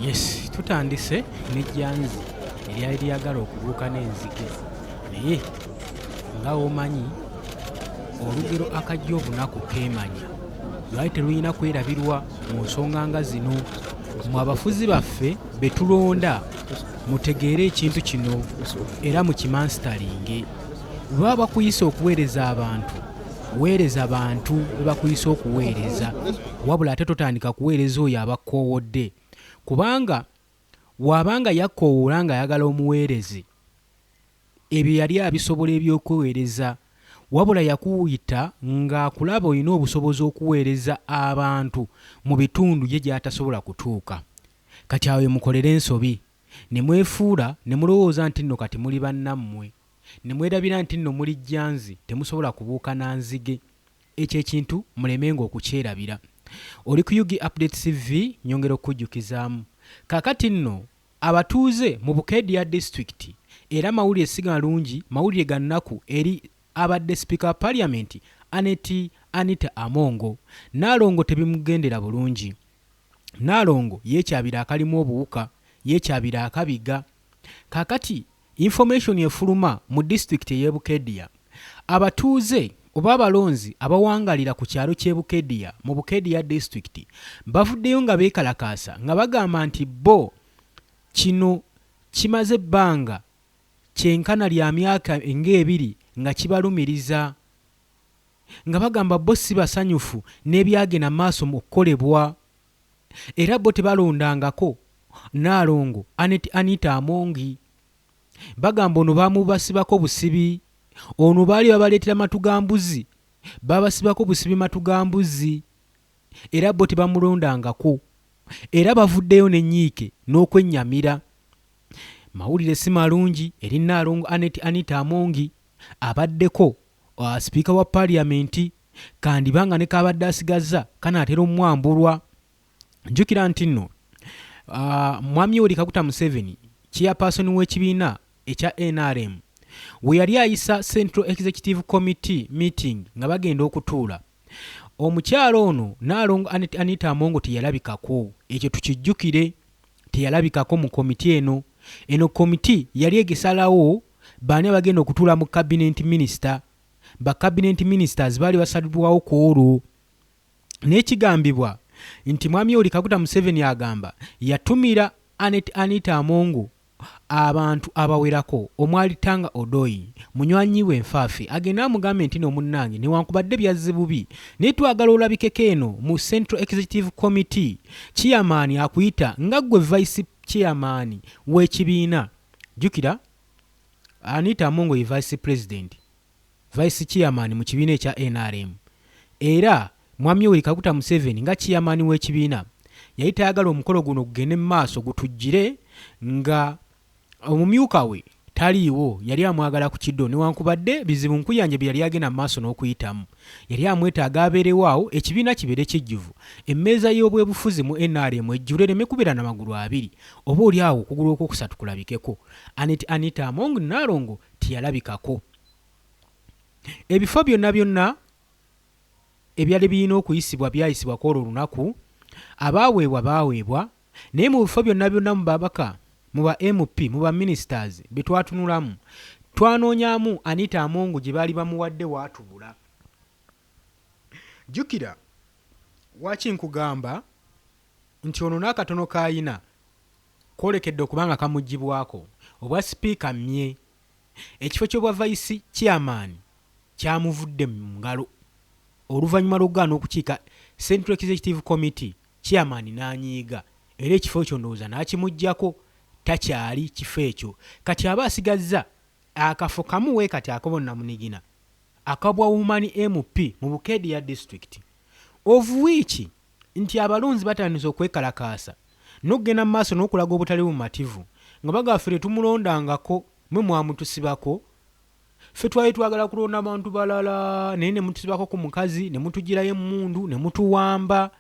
Yes, tutandise n'ejjanzi eryali lyagala okubuuka n'enzige naye nga omanyi olugero akajja obunaku keemanya lwali terulina kwerabirwa mu nsonga nga zino. Mu abafuzi baffe be tulonda mutegeere ekintu kino era mukimanstalinge. Bwe baba bakuyisa okuweereza abantu, weereza abantu be bakuyisa okuweereza, wabula ate totandika kuweereza oyo abakkoowodde, kubanga bw'abanga yakkoowoola ng'ayagala omuweereze ebyo yali abisobola eby'okweweereza, wabula yakuyita ng'akulaba olina obusobozi okuweereza abantu mu bitundu ye gy'atasobola kutuuka. Kati awo mukolere ensobi, ne mwefuula ne mulowooza nti nno kati muli bannammwe, ne mwerabira nti nno muli jjanzi temusobola kubuuka na nzige. Ekyo ekintu mulemenga okukyerabira. Oli ku Yugi Updates TV, nyongera okujjukizaamu. Kaakati nno abatuuze mu Bukedya District era mawulire si malungi, mawulire ga nnaku eri abadde Speaker wa Parliament Anita Among. Naalongo tebimugendera bulungi. Naalongo yeekyabira akalimu obuwuka, yeekyabira akabiga. Kaakati information efuluma mu district y'e Bukedya, abatuuze oba abalonzi abawangalira ku kyalo ky'e Bukedya mu Bukedya District bavuddeyo nga beekalakaasa nga bagamba nti bo kino kimaze ebbanga kyenkana lya myaka ng'ebiri nga kibalumiriza, nga bagamba bo si basanyufu n'ebyagenda maaso mu kukolebwa, era bo tebalondangako Naalongo Anita Among. Bagamba ono bamubasibako busibi, ono baali babaleetera matugambuzi, babasibako busibi matugambuzi, era bo tebamulondangako, era bavuddeyo n'ennyiike n'okwennyamira. Mawulire si malungi eri Naalongo Anita Among abaddeko Speaker wa Parliament, kandibanga ne kabadde asigazza kanaatera omwambulwa. Njukira nti nno Mwami Yoweri Kaguta Museveni, chairperson w'ekibiina ekya NRM, we yali ayisa Central Executive Committee meeting nga bagenda okutuula, omukyalo ono Naalongo Anita Among teyalabikako. Ekyo tukijjukire, teyalabikako mu komiti eno. Eno komiti yali egisalawo baani abagenda okutuula mu cabinet minister. Ba cabinet ministers baali basalibwawo ku olwo. N'ekigambibwa nti Mwami Yoweri Kaguta Museveni agamba yatumira Anita Among abantu abawerako, omwali Tanga Odoi, munywanyi we Nfaafi, agenda amugambe nti no munnange newankubadde byazze bubi naye twagala olabikeko eno mu Central Executive Committee, chairman akuyita nga gwe vice chairman w'ekibiina. Jukira Anita Among ye vice president, vice chairman mu kibiina ekya NRM, era Mwami Yoweri Kaguta Museveni nga chairman w'ekibiina yali tayagala omukolo guno gugende mu maaso gutujjire nga omumyuka we taliiwo, yali amwagala ku kiddo newankubadde bizibu nkuyanje bye yali agenda mu maaso n'okuyitamu. Yali amwetaaga abeerewaawo, ekibiina kibeere kijjuvu, emmeeza y'obwebufuzi mu NRM ejjule ereme kubeera n'amagulu abiri, oba oli awo okugulu okwokusatu kulabikeko. Anita Among Naalongo teyalabikako. Ebifo byonna byonna ebyali birina okuyisibwa byayisibwako olwo olunaku, abaaweebwa baaweebwa, naye mu bifo byonna byonna mu babaka, mu ba MP, mu ba ministers be twatunulamu, twanoonyaamu Anita Among gye baali bamuwadde waatubula. Jjukira waaki nkugamba nti ono n'akatono k'ayina kwolekedde okubanga kamuggibwako. Obwa sipiika mmye, ekifo ky'obwa vice chairman kyamuvudde mu ngalo oluvannyuma lw'okugaana okukiika Central Executive Committee, chairman n'anyiiga, era ekifo ekyo ndowooza n'akimuggyako, takyali kifo ekyo. Kati aba asigazza akafo kamu we kati akabonna munigina akabwa Woman MP mu Bukedya District, of which nti abalonzi batandise okwekalakaasa n'okugenda mu maaso n'okulaga obutali bumativu nga bagaffe tumulondangako, mwe mwamutusibako. Ffe twali twagala kulonda abantu balala naye ne mutusibako ku mukazi ne mutugirayo emmundu ne mutuwamba.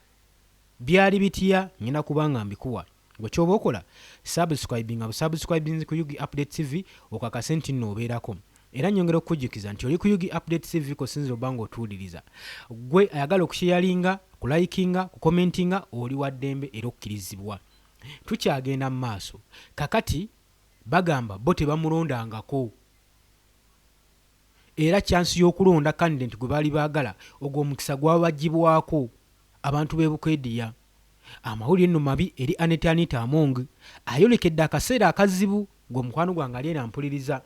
Byali bitya? Ngenda kubanga mbikuwa. Gwe kyoba okola subscribing ku Yugi Update TV okakase nti nno obeerako. Era nyongera okujjukiza nti oli ku Yugi Update TV ko sinzira obanga otuuliriza. Gwe ayagala okusharinga, kulikinga, kukomentinga, oli wa ddembe era okkirizibwa. tukyagenda mu maaso kakati bagamba bo tebamulondangako era chansi y'okulonda candidate gwe baali baagala ogwo omukisa gwabagibwako abantu b'e Bukeediya. Amawulire nno mabi eri Anita Among ayolekedde akaseera akazibu gwe mukwano gwange ali era mpuliriza.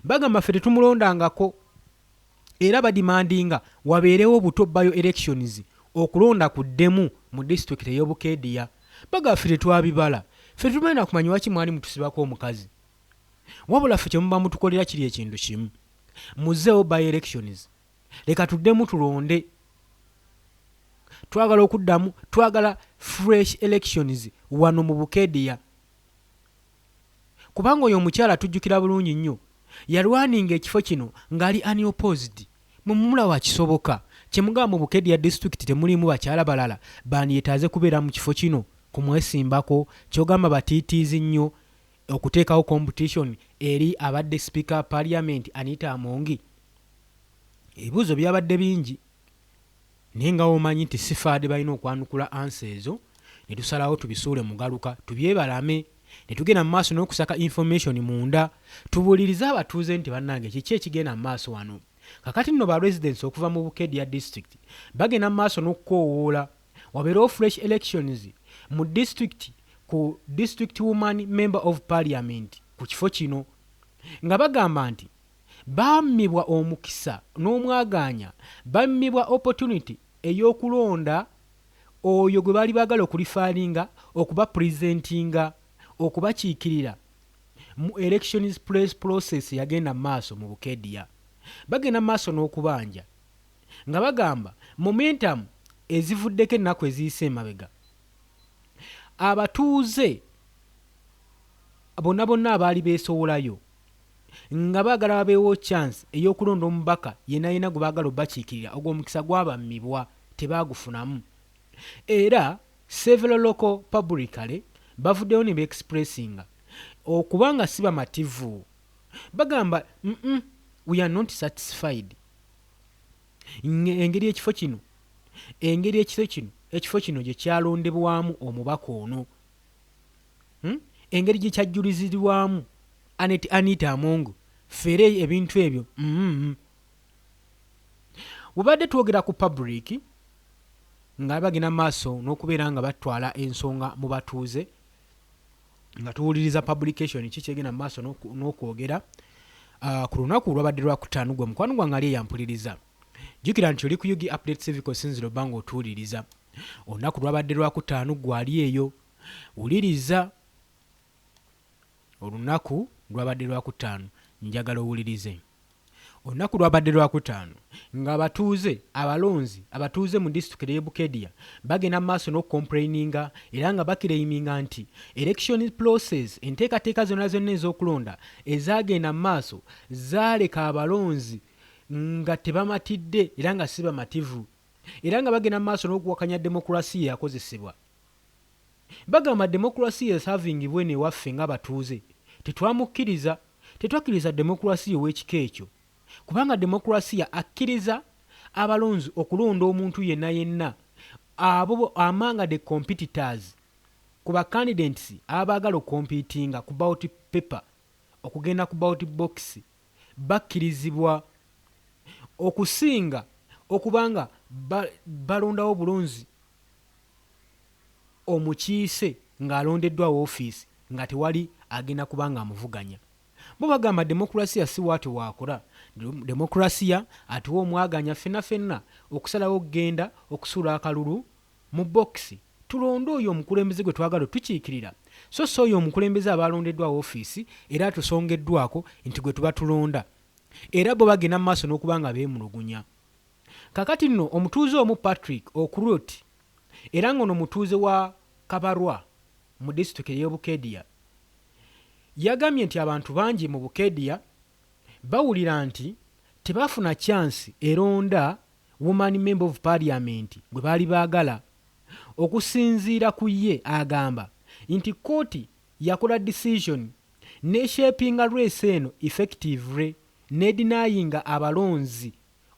Bagamba ffe tetumulondangako era badimandinga wabeerewo buto bio elections okulonda kuddemu mu district ey'e Bukeediya. Bagamba ffe tetwabibala, ffe tumenda kumanya waki mwali mutusibako omukazi. Wabula ffe kyemuba mutukolera kiri ekintu kimu, muzeewo bio elections, leka tuddemu tulonde. Twagala okuddamu, twagala fresh elections wano mu Bukeediya. Kubanga oyo omukyala tujjukira bulungi nnyo yalwaninga ekifo kino ng'ali unopposed. Mumulawa kisoboka kyemugamba mu Bukeediya district temulimu bakyala balala bandiyetaaze kubeera mu kifo kino kumwesimbako, kyogamba batiitiizi nnyo okuteekawo competition eri abadde speaker parliament Anita Among. Ebibuuzo byabadde bingi naye nga omanyi nti sifaade balina okwanukula ansa ezo ne tusalawo tubisuule mugaluka tubyebalame ne tugenda mu maaso n'okusaka information munda tubuulirize abatuuze nti bannange kiki ekigenda mu maaso wano. Kakati nno ba residents okuva mu Bukeediya district bagenda mu maaso n'okukoowoola wabeerewo fresh elections mu district ku district woman member of parliament ku kifo kino nga bagamba nti bammibwa omukisa n'omwaganya, bammibwa opportunity ey'okulonda oyo gwe baali baagala okulifaalinga okuba presentinga okubakiikirira mu elections process yagenda mu maaso mu Bukeediya. Bagenda mu maaso n'okubanja nga bagamba momentum ezivuddeko ennaku eziyise emabega abatuuze bonna abaali beesowolayo nga baagala babeewo chance ey'okulonda omubaka yenna gwe baagala obakiikirira ogw'omukisa gwabammibwa tebaagufunamu. Era several local publicly bavuddeyo ne beexpressinga okubanga si bamativu. Bagamba we are not satisfied engeri ekifo kino ekifo kino gye kyalondebwamu omubaka ono, engeri gye kyajjulizirirwamu Anita Among, fere ebintu ebyo bwebadde twogera ku public nga bagenda maaso n'okubeera nga batwala ensonga mu batuuze nga tuwuliriza publication kikyegenda mu maaso n'okwogera ku lunaku olwabadde lwakutaano gwe mukwano gwange ali eyampuliriza. Jjukira nti oli ku Yugi Update Civic Sinziro banga otuwuliriza. Olunaku lwabadde lwakutaano gwe ali eyo wuliriza olunaku lwabadde lwakutaano njagala owulirize. Olunaku lwabadde lwakutaano nga abatuuze mu district y'e Bukeediya bagenda mu maaso n'okucomplaininga era nga bakiraiminga nti election process enteekateeka zonna ez'okulonda ezagenda mu maaso zaaleka abalonzi nga tebamatidde era nga si bamativu era nga bagenda mu maaso n'okuwakanya demokrasiya yakozesebwa. Bagamba demokrasiya esavingibwe newaffe ng'abatuuze tetwakkiriza demokrasiya ow'ekika ekyo, kubanga demokrasiya akkiriza abalonzi okulonda omuntu yenna abo amanga the competitors ku ba candidates abaagala okompitinga ku ballot paper okugenda ku ballot box bakkirizibwa okusinga okubanga balondawo bulonzi omukiise ng'alondeddwa woofiisi nga tewali agenda kubanga amuvuganya. Bo bagamba demokrasiya si waati wakola. Demokrasiya atuwa omwaganya fenna okusalawo okgenda okusuula akalulu mu bokisi tulonde oyo omukulembeze gwe twagala tukiikirira, so oyo omukulembeze abalondeddwa woofiisi era tusongeddwako nti gwe tuba tulonda. Era bo bagenda mu maaso n'okubanga beemulugunya. Kakati nno omutuuze omu Patrick Okurut era ng'ono mutuuze wa Kabarwa mu district y'e Bukeediya yagambye nti abantu bangi mu Bukeediya bawulira nti tebafuna chance eronda woman member of parliament gwe baali baagala. Okusinziira ku ye agamba nti kooti yakola decision neshapinga race eno effectively nedinayinga abalonzi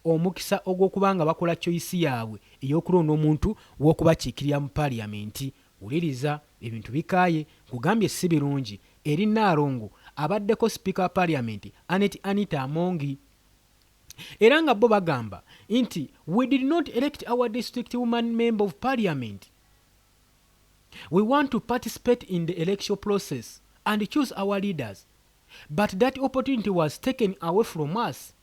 omukisa ogw'okubanga bakola choice yaabwe ey'okulonda omuntu w'okubakiikirira mu parliament wuliriza ebintu bikaaye kugambye si birungi eri Naalongo abaddeko Speaker wa Parliament Anita Amongi era nga bo bagamba nti we did not elect our district woman member of Parliament. We want to participate in the election process and choose our leaders, but that opportunity was taken away from us.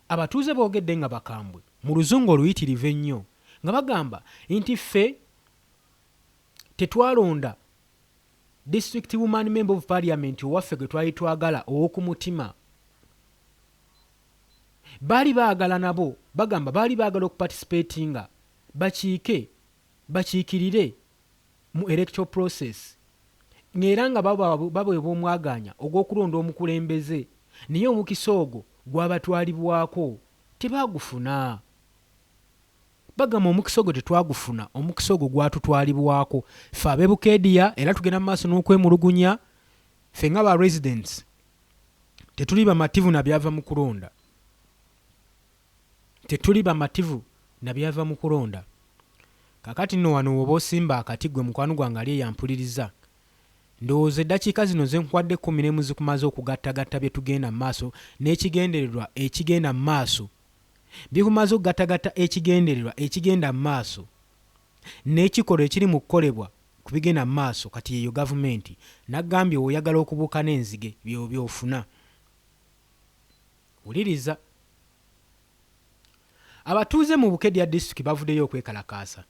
Abatuuze boogedde nga bakambwe mu luzungu oluyitirivu ennyo nga bagamba nti ffe tetwalonda district woman member of Parliament owaffe gwe twali twagala ow'okumutima. Baali baagala nabo bagamba baali baagala okuparticipatinga bakiikirire mu electoral process ng'era nga babweba omwaganya ogw'okulonda omukulembeze naye omukisa ogwo gwabatwalibwako tebaagufuna. Bagamba omukisa ogwo tetwagufuna, omukisa ogwo gwatutwalibwako ffe ab'e Bukeediya, era tugenda mu maaso n'okwemulugunya ffe nga ba residents tetuli bamativu na byava mu kulonda. Tetuli bamativu na byava mu kulonda. Kakati nno wano woba osimba akati gwe mukwano gwange ali eyampuliriza ndowooza eddakiika zino ze nkwadde 10 zikumaze okugattagatta bye tugenda mu maaso n'ekigendererwa ekigenda mu maaso bikumaze okugattagatta ekigendererwa ekigenda mu maaso n'ekikolwa ekiri mu kukolebwa ku bigenda mu maaso kati yeyo gavumenti naggambye oyagala okubuuka n'enzige by'ofuna. Wuliriza, abatuuze mu Bukedya district bavuddeyo okwekalakaasa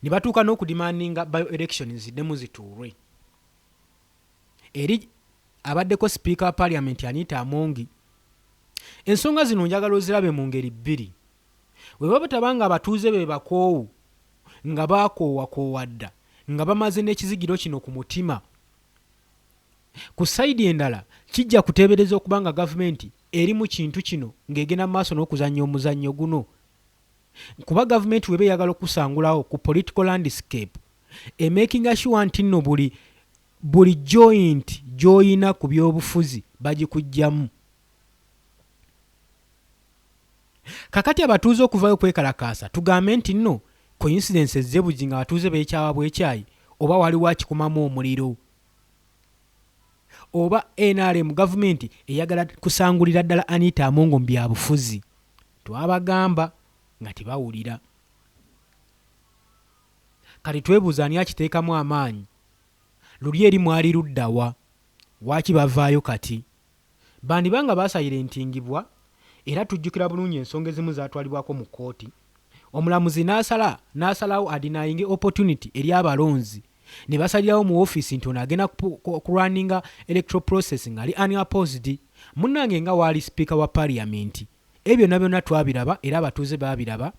ne batuuka n'okudimandinga bio elections ziddemu zituulwe eri abaddeko Speaker wa Parliament Anita Amongi. Ensonga zino njagala ozirabe mu ngeri bbiri. Bwe baba tabanga abatuuze be bakoowu nga baakoowa dda nga bamaze n'ekizigiro kino ku mutima, ku sayidi endala kijja kuteebereza okubanga gavumenti eri mu kintu kino ng'egenda mu maaso n'okuzannya omuzannyo guno. Kuba gavumenti weba eyagala okusangulawo ku political landscape emakinga sure nti nno buli joint gy'oyina ku byobufuzi bagikugjamu. Kakati abatuuze okuvayo okwekalakaasa tugambe nti nno coincidence ezzebugi nga abatuuze beekyawa bwekyayi oba waliwo akikumamu omuliro oba NRM gavumenti eyagala kusangulira ddala Anita Amongi mu byabufuzi. Twabagamba nga tebawulira. Kati twebuuza ani akiteekamu amaanyi, luli eri mwali luddawa, waaki bavaayo kati? Bandibanga baasayirentingibwa era tujjukira bulungi ensonga ezimu zaatwalibwako mu kkooti. Omulamuzi n'asalawo adinayinge opportunity eri abalonzi ne basalirawo mu ofiisi nti ono agenda kurunninga electoral process nga ali unopposed. Munnange nga waali Speaker wa Parliament. Ebyo byonna twabiraba era abatuuze baabiraba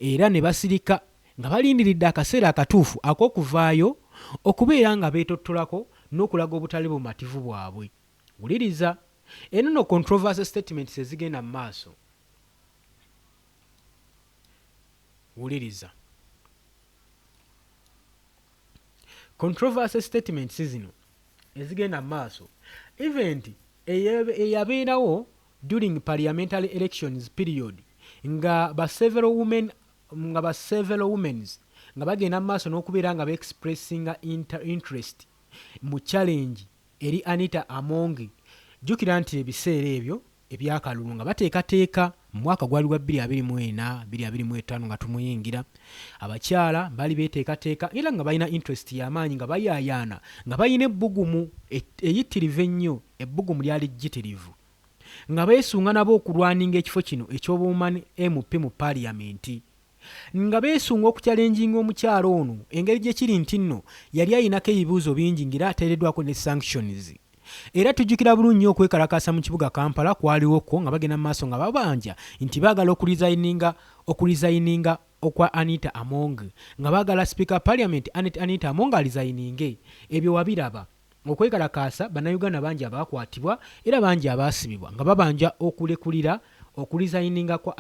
era ne basirika nga balindiridde akaseera akatuufu ak'okuvaayo okubeera nga beetottolako n'okulaga obutali bumativu bwabwe. Wuliriza, eno no controversy statements ezigenda mu maaso. Wuliriza, controversy statements zino ezigenda mu maaso event eyabeerawo during parliamentary elections period nga ba several women nga bagenda mu maaso n'okubeera nga expressinga interest mu challenge eri Anita Amongi. Jjukira nti ebiseera ebyo ebyakalulu nga bateekateeka mu mwaka gwali gwa 2024 2025 nga tumuyingira, abakyala bali beteekateeka era nga balina interest y'amaanyi nga bayaayaana nga balina ebbugumu eyitirivu ennyo, ebbugumu lyali jjitirivu nga beesunga nabo okulwaninga ekifo kino eky'obuwumani MP mu Parliament, nga beesunga okukyalenjinga omukyalo ono engeri gye kiri nti nno yali ayinako ebibuuzo bingi ng'era ateereddwako ne sanctions. Era tujjukira bulungi okwekalakaasa mu kibuga Kampala kwaliwoko nga bagenda mu maaso nga babanja nti baagala okulizayininga okwa Anita Amongi, nga baagala Speaker Parliament Anita Amongi alizayininge. Ebyo wabiraba okwekalakaasa bannayuganda bangi abaakwatibwa era bangi abaasibibwa nga babanja okulekulira okulizayininga kwa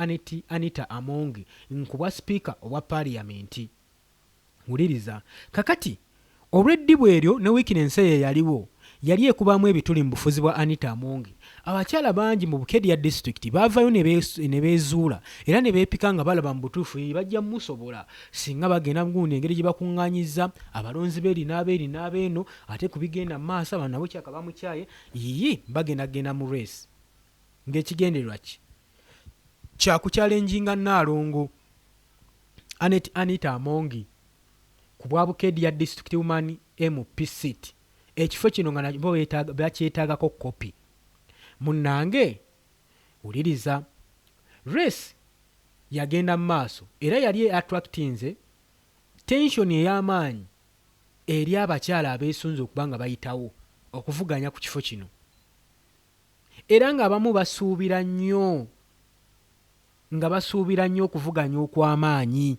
Anita Amongi nkubwa Speaker obwa Parliament. Wuliriza, kakati olw'eddibu eryo ne weakness eyo yaliwo yali ekubamu ebituli mu bufuzi bwa Anita Amongi. Abakyala bangi mu Bukedya district baavayo ne beezuula era ne beepika nga balaba mu butuufu bajja musobola singa bagenda gundi engeri gye bakuŋŋaanyiza abalonzi beeri n'abeeno ate ku bigenda mu maaso abantu nabo kyaka bamukyaye bagenda mu race ng'ekigendererwa ki kyakukyalenjinga Nnaalongo Anita Amongi ku bwa Bukedya district woman MP seat. Ekifo kino nga nabo bakyetaagako kopi. Munnange wuliriza race yagenda mu maaso era yali attractinze tension ey'amaanyi eri abakyala abeesunze okuba nga bayitawo okuvuganya ku kifo kino era ng'abamu basuubira nnyo okuvuganya okw'amaanyi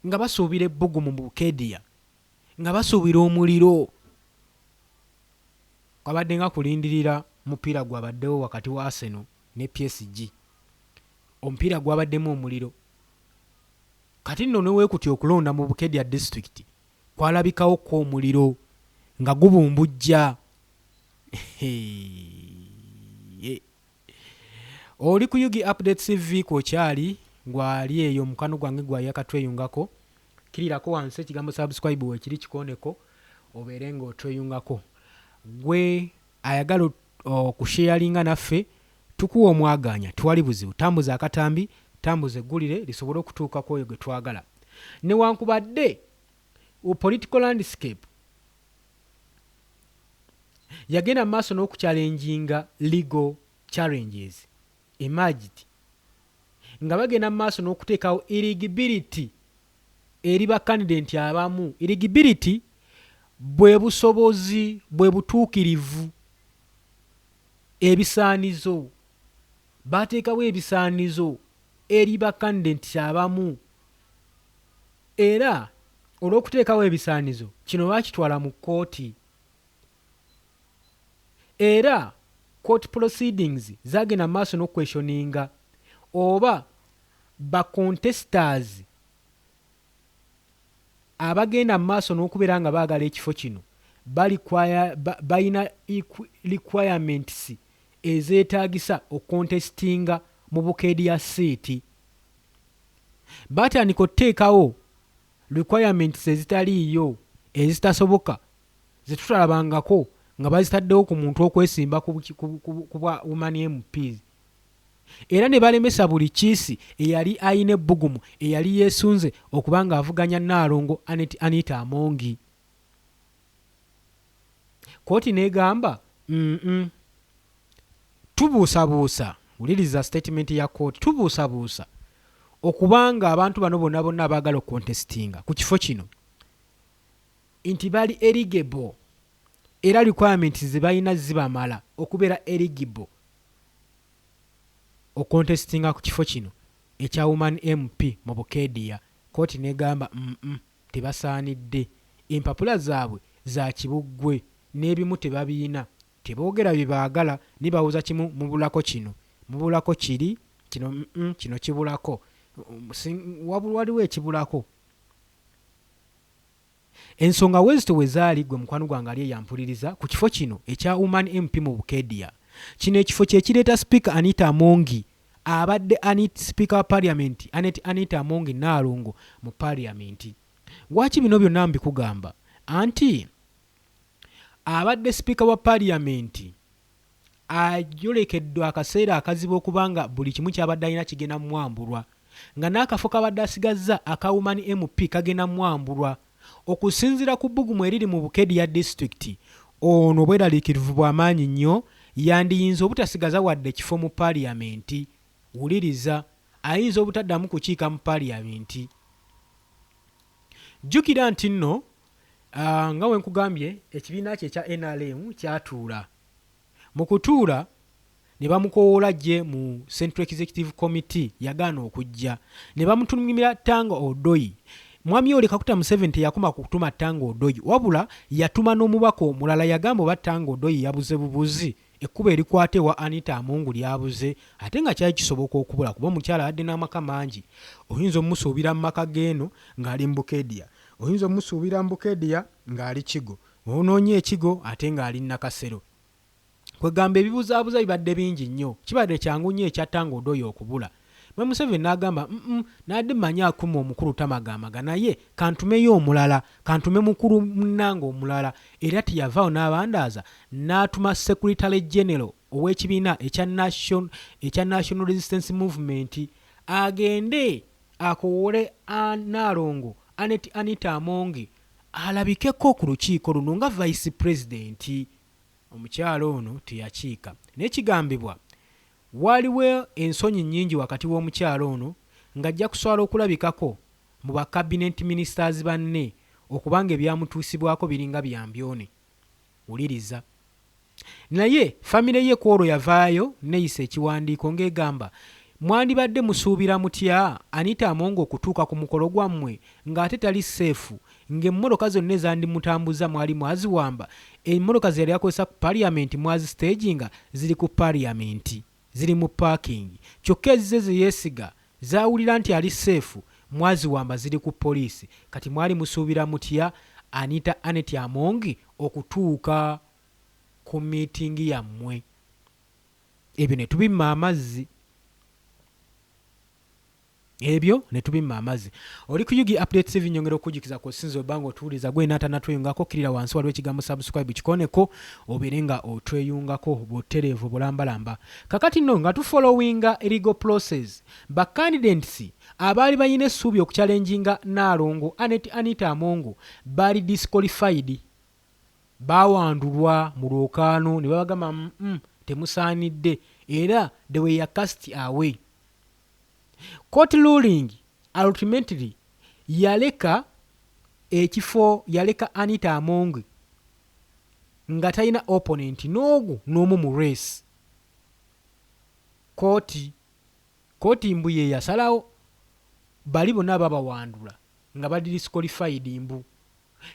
nga basuubira ebbugumu mu Bukedya nga basuubira omuliro. Kwabadde nga kulindirira mupiira gwabaddewo wakati wa Arsenal ne PSG. Omupiira gwabaddemu omuliro. Kati nno neweekuti okulonda mu Bukedya district kwalabikawo ko omuliro nga gubumbujja. Oli ku Yugi Updates TV kwokyali gwali eyo mukano gwange gwayakatweyungako. Kirirako wansi ekigambo subscribe wekiri kikoneko obeere ng'otweyungako. Gwe ayagala okusharinga naffe tukuwa omwaganya twali buzibu tambuza akatambi tambuza eggulire lisobole okutuukako oyo gwe twagala. Newankubadde political landscape yagenda mu maaso n'okukyalenjinga legal challenges emerged nga bagenda mu maaso n'okuteekawo eligibility eri bakandidenti abamu. Eligibility bwe busobozi bwe butuukirivu ebisaanizo bateekawo ebisaanizo eri bakandidenti abamu era olw'okuteekawo ebisaanizo kino baakitwala mu kkooti era court proceedings zagenda maaso n'okweshoninga oba bacontestors abagenda maaso n'okubeera nga baagala ekifo kino balina requirements ezeetaagisa okontestinga mu Bukedya seat. Batandika okuteekawo requirements ezitaliiyo ezitasoboka zetutulabangako nga bazitaddewo ku muntu okwesimba ku bwa woman MPs era ne balemesa buli kiisi eyali ayina ebbugumu eyali yeesunze okuba nga avuganya Nnaalongo Anita Amongi. Kooti n'egamba tubuusabuusa, wuliriza statement ya kooti, tubuusabuusa okubanga abantu bano bonna abaagala okukontestinga ku kifo kino nti bali eligible era requirements ze balina zibamala okubeera eligible okontestinga ku kifo kino ekya woman MP mu Bukedya. Kooti n'egamba tebasaanidde, empapula zaabwe za kibuggwe n'ebimu tebabiina, teboogera bye baagala nibawuza kimu mubulako kino mubulako kiri kino kibulako waliwo ekibulako. Ensonga wezito we zaali gwe mukwano gwange ali eyampuliriza ku kifo kino ekya woman MP mu Bukedya. Kino ekifo kye kireeta Speaker Anita Amongi abadde Speaker wa Parliament Anita Amongi Nnaalongo mu Parliament. Lwaki bino byonna mbikugamba? Anti abadde Speaker wa Parliament ajolekeddwa akaseera akazibu okubanga buli kimu kyabadde alina kigenda mwambulwa nga n'akafo kabadde asigazza aka woman MP kagenda mwambulwa okusinziira ku bbugumu eriri mu Bukedya district. Ono bweraliikirivu bw'amaanyi nnyo yandiyinza obutasigaza wadde ekifo mu Parliament. Wuliriza, ayinza obutaddamu kukiika mu Parliament. Jjukira nti nno nga we nkugambye ekibiina kye ekya NRM kyatuula. Mu kutuula ne bamukowoola ajje mu Central Executive Committee yagaana okujja ne bamutumira Tanga Odoyi. Mwami Yoweri Kaguta Museveni teyakoma kutuma Tanga Odoyi wabula yatuma n'omubaka omulala yagamba oba Tanga Odoyi yabuze bubuzi ekkuba erikwate wa Anita Amongi lyabuze ate nga kyali kisoboka okubula kuba omukyala adde n'amaka mangi. Oyinza omusuubira mu maka geeno ng'ali mu Bukedya, oyinza omusuubira mu Bukedya ng'ali Kigo, onoonye ekigo ate ng'ali nakasero. Kwegamba ebibuzaabuza bibadde bingi nnyo, kibadde kyangu nnyo ekyattanga odooyo okubula. Bwe Museveni n'agamba nadde mmanyi akuma omukulu tamagamaga naye kantumeyo omulala, kantume mukulu munnanga omulala, era teyavaawo n'abandaaza n'atuma Secretary General ow'ekibiina ekya National Resistance Movement agende akoowole Naalongo Anita Among alabikeko ku lukiiko luno nga Vice President. Omukyalo ono teyakiika. N'ekigambibwa waliwo ensonyi nnyingi wakati w'omukyalo ono ng'ajja kuswala okulabikako mu ba cabinet ministers banne okubanga ebyamutuusibwako biringa byambyone. Wuliriza. Naye famire ye kwolwo yavaayo neyisa ekiwandiiko ng'egamba mwandibadde musuubira mutya Anita Among okutuuka ku mukolo gwammwe ng'ate tali seefu ng'emmotoka zonna ezandimutambuza mwali mwaziwamba, emmotoka ze yali akozesa ku paliamenti mwazisitaginga ziri ku paliamenti, ziri mu parking, kyokka ezize ze yeesiga zaawulira nti ali seefu mwaziwamba ziri ku poliisi. Kati mwali musuubira mutya Anita Among okutuuka ku miitingi yammwe? Ebyo ne tubimma amazzi. Oli ku Yugi Updates TV nyongera okujikiza ku sinzo bango tuuliza gwe natanatweyungako kirira wansi waliwo ekigambo subscribe kikoneko oberenga otweyungako butereevu bulambalamba. Kakati nno nga tufollowinga legal process ba candidates abaali bayina essuubi okuchallenginga Naalongo Anita Among baali disqualified, baawandulwa mu lwokaano ne babagamba temusaanidde, era they were cast away. Court ruling ultimately yaleka Anita Among nga talina opponent n'omu mu race. Kooti mbu ye yasalawo bali bonna babawandula nga badi disqualified mbu.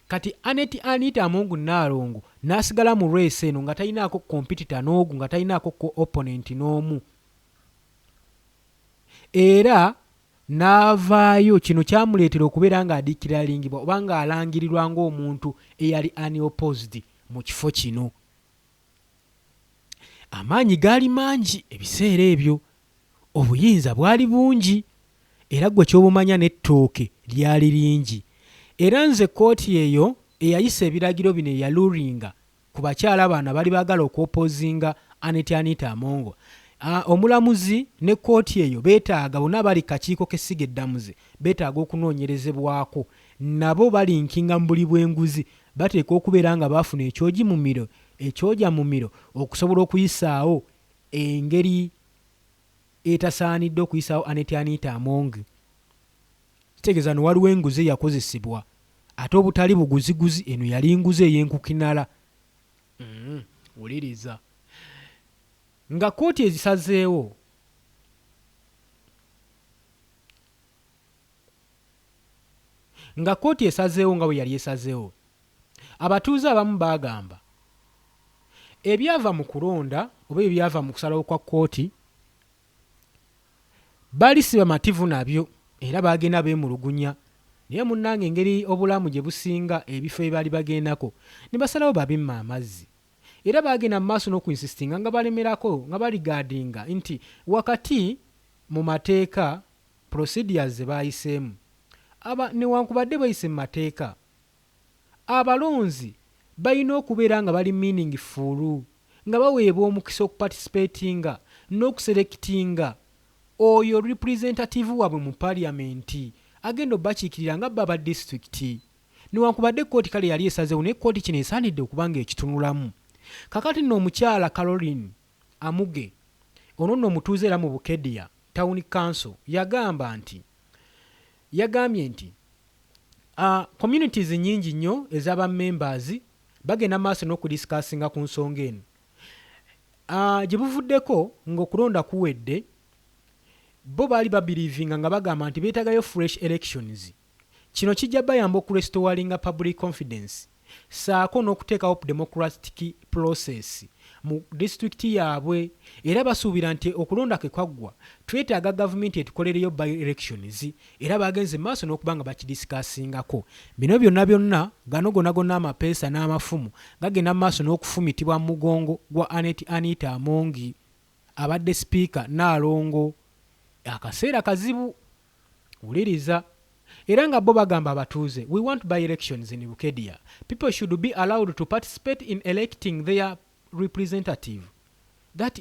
Kati Anita Among Naalongo n'asigala mu race eno nga talinaako competitor nga talinaako opponent n'omu. Era n'avaayo, kino kyamuleetera okubeera nga adikiralingibwa oba nga alangirirwa ng'omuntu eyali unopposed mu kifo kino. Amaanyi gaali mangi ebiseera ebyo, obuyinza bwali bungi, era gwe ky'obumanya n'ettooke lyali lingi. Era nze kooti eyo eyayisa ebiragiro bino eya lulinga ku bakyala bano bali baagala okwopozinga Anita Among. Omulamuzi ne kooti eyo beetaaga bonna bali kakiiko k'essiga eddamuze beetaaga okunoonyerezebwako, nabo balinkinga mu buli bw'enguzi bateeka okubeera nga baafuna ekyoja mu miro okusobola okuyisaawo engeri etasaanidde okuyisaawo Anita Among. Kitegeeza no waliwo enguzi eyakozesebwa ate obutali buguziguzi, eno yali nguzi ey'enkukinala. Wuliriza. Nga kooti ezisazeewo nga bwe yali esazeewo, abatuuze abamu baagamba ebyava mu kulonda oba ebyava mu kusalawo kwa kooti bali si bamativu nabyo era bagenda beemulugunya, naye munnange engeri obulamu gye businga ebifo ebyali bagendako ne basalawo babimma amazzi. Era bagenda mu maaso n'okuinsistinga nga balemerako nga baligaadinga nti wakati mu mateeka procedures ze baayiseemu newankubadde bayise mu mateeka, abalonzi balina okubeera nga bali meaningful, nga baweebwa omukisa okuparticipatinga n'okuselectinga oyo representative waabwe mu paliamenti agenda obbakiikirira nga baba disitulikiti. Newankubadde kooti kale yali esazeewo, naye kooti kino esaanidde okuba nga ekitunulamu. Kakati nno omukyala Caroline Amuge ono nno omutuuze era mu Bukedya Town Council yagambye nti communities nnyingi nnyo ez'aba members bagenda maaso n'okudisikasinga ku nsonga eno. Gye buvuddeko ng'okulonda kuwedde, bo baali babiriivinga nga bagamba nti beetagayo fresh elections. Kino kijja bayamba okurestoringa public confidence saako n'okuteekawo democratic process mu disitulikiti yaabwe era basuubira nti okulonda kwe kwaggwa twetaaga gavumenti etukolereyo by elections era bagenze maaso n'okuba nga bakidisikasingako. Bino byonna gano gonna amapeesa n'amafumu gagenda maaso n'okufumitibwa mu mugongo gwa Anita Among abadde sipiika Nnaalongo. Akaseera kazibu wuliriza. Era nga bo bagamba abatuuze, we want by elections in Bukedia. People should be allowed to participate in electing their representative. That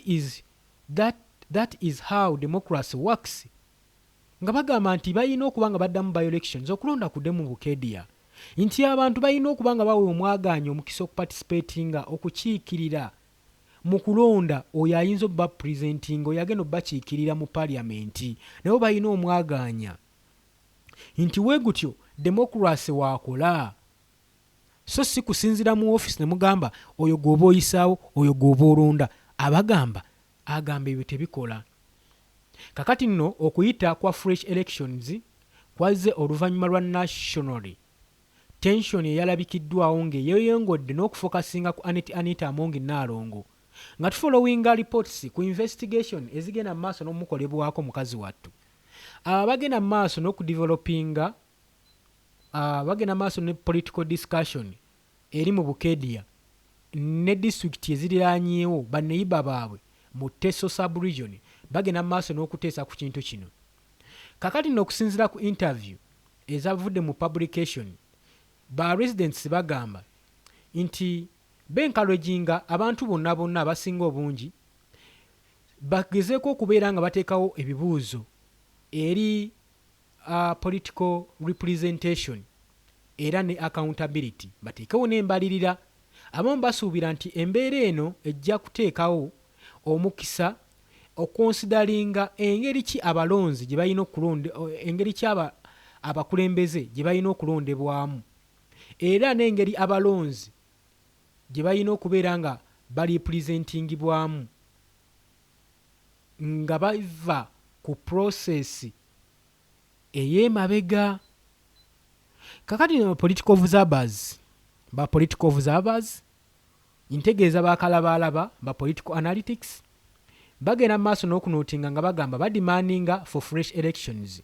is how democracy works. Nga bagamba nti balina okuba nga baddamu by elections okulonda kudde mu Bukedia. Nti abantu balina okuba nga bawe omwagaanya omukisa okuparticipatinga okukiikirira mu kulonda oyo ayinza obba presenting oyo agenda obbakiikirira mu paliamenti nabo balina omwagaanya nti weegutyo democracy waakola so si kusinzira mu office ne mugamba oyo gw'oba oyisaawo oyo gw'oba olonda. Agamba ebyo tebikola. Kakati nno okuyita kwa fresh elections kwazze oluvannyuma lwa nationally tension eyalabikiddwawo ng'eyeeyongodde n'okufokasinga ku Anita Among Nnaalongo nga tufollowinga reports ku investigation ezigenda mu maaso n'omukolebwako mukazi wattu. Bagenda mu maaso n'okudevelopinga bagenda mu maaso ne political discussion eri mu Bukedia ne district eziriraanyeewo banneyiba baabwe mu Teso sub-region bagenda mu maaso n'okuteesa ku kintu kino. Kakati nno okusinziira ku interview ezavudde mu publication ba residents bagamba nti benkalojinga abantu bonna abasinga obungi bagezeeko okubeera nga bateekawo ebibuuzo eri political representation era ne accountability bateekewo n'embalirira. Abamu basuubira nti embeera eno ejja kuteekawo omukisa okonsidalinga engeri ki abalonzi gye balina okulonda engeri ki abakulembeze gye balina okulondebwamu era n'engeri abalonzi gye balina okubeera nga balipresentingibwamu nga bava ku process ey'emabega. Kakati political observers ntegeeza bakalabalaba ba political analytics bagenda maaso n'okunootinga nga bagamba bademandinga for fresh elections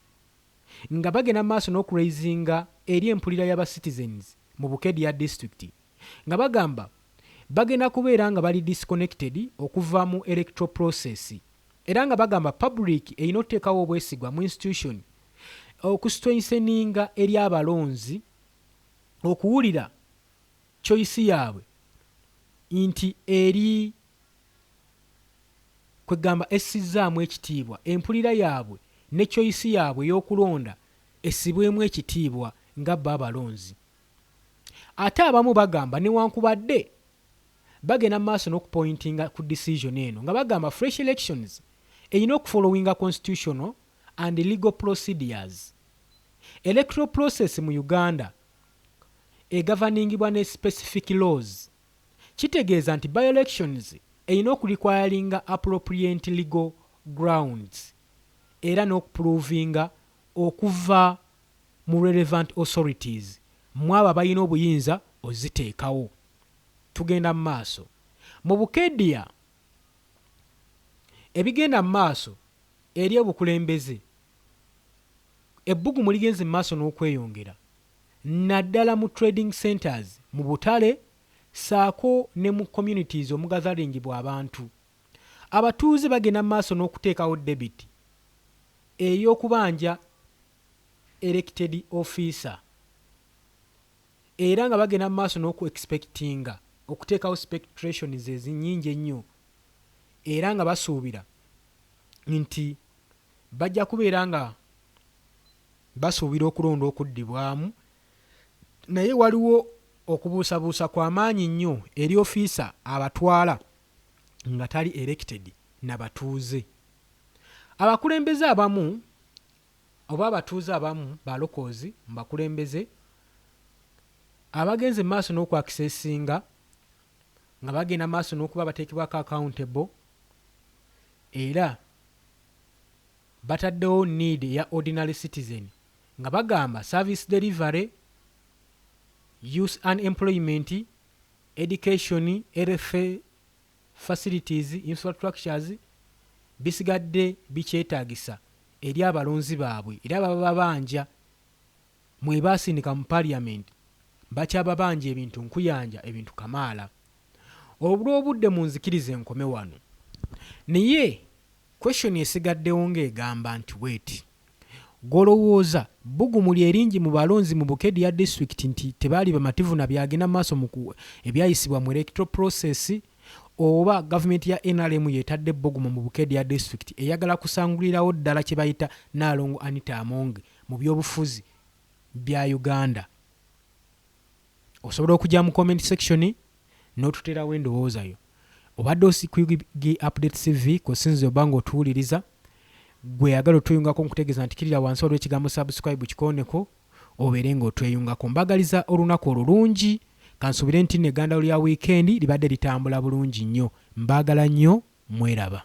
nga bagenda maaso n'okuraisinga eri empulira y'aba citizens mu Bukedia district nga bagamba bagenda kubeera nga bali disconnected okuva mu electoral process era nga bagamba public erina okuteekawo obwesigwa mu institution okustrengtheninga eri abalonzi okuwulira choice yaabwe nti eri kwegamba essizaamu ekitiibwa empulira yaabwe ne choice yaabwe ey'okulonda essibwemu ekitiibwa nga bba abalonzi. Ate abamu bagamba newankubadde bagenda mu maaso n'okupointinga ku decision eno nga bagamba fresh elections erina okufollowinga constitutional and legal procedures. Electoral process mu Uganda egoverningibwa ne specific laws. Kitegeeza nti by elections erina okurequiringa appropriate legal grounds era n'okuprovinga okuva mu relevant authorities mwaba balina obuyinza oziteekawo. Tugenda mu maaso mu Bukedia ebigenda mu maaso eri obukulembeze ebbugumu ligenze mu maaso n'okweyongera naddala mu trading centers mu butale saako ne mu communities omugazaringibwa abantu. Abatuuze bagenda mu maaso n'okuteekawo debit ey'okubanja elected officer era nga bagenda mu maaso n'okuexpectinga okuteekawo speculations ezinyingi ennyo era nga basuubira nti bajja kubeera nga basuubira okulonda okuddibwamu naye waliwo okubuusabuusa kw'amaanyi nnyo eri ofiisa abatwala nga tali elected n'abatuuze. Abakulembeze abamu oba abatuuze abamu balokozi mbakulembeze abagenze maaso n'okwakisesinga nga bagenda maaso n'okuba bateekebwako accountable era bataddewo need ya ordinary citizen nga bagamba service delivery, youth unemployment, education, health facilities infrastructures bisigadde bikyetaagisa eri abalonzi baabwe era baba babanja mwe baasindika mu parliament bakyababanja ebintu nkuyanja ebintu kamaala olw'obudde munzikirize enkome wano naye question esigaddewo ng'egamba nti weti golowooza bbugumu lyeringi mu balonzi mu Bukedde ya district nti tebaali bamativu na byagenda maaso mu ebyayisibwa mu electoral process oba gavumenti ya NRM yetadde bbugumu mu Bukedde ya district eyagala kusangulirawo ddala kye bayita Nalongo Anita Amonge mu byobufuzi bya Uganda. Osobola okujja mu comment section n'otuterawo endowooza yo. Obadde osikuyigi update CV kusinze obango otuwuliriza gwe yagala otweyungako nkutegeeza nti kirira wansi waliwo ekigambo subscribe kikooneko obeere ng'otweyungako. Mbagaliza olunaku olulungi kansuubire nti n'eggandalo lya weekend libadde litambula bulungi nnyo. Mbaagala nnyo mweraba.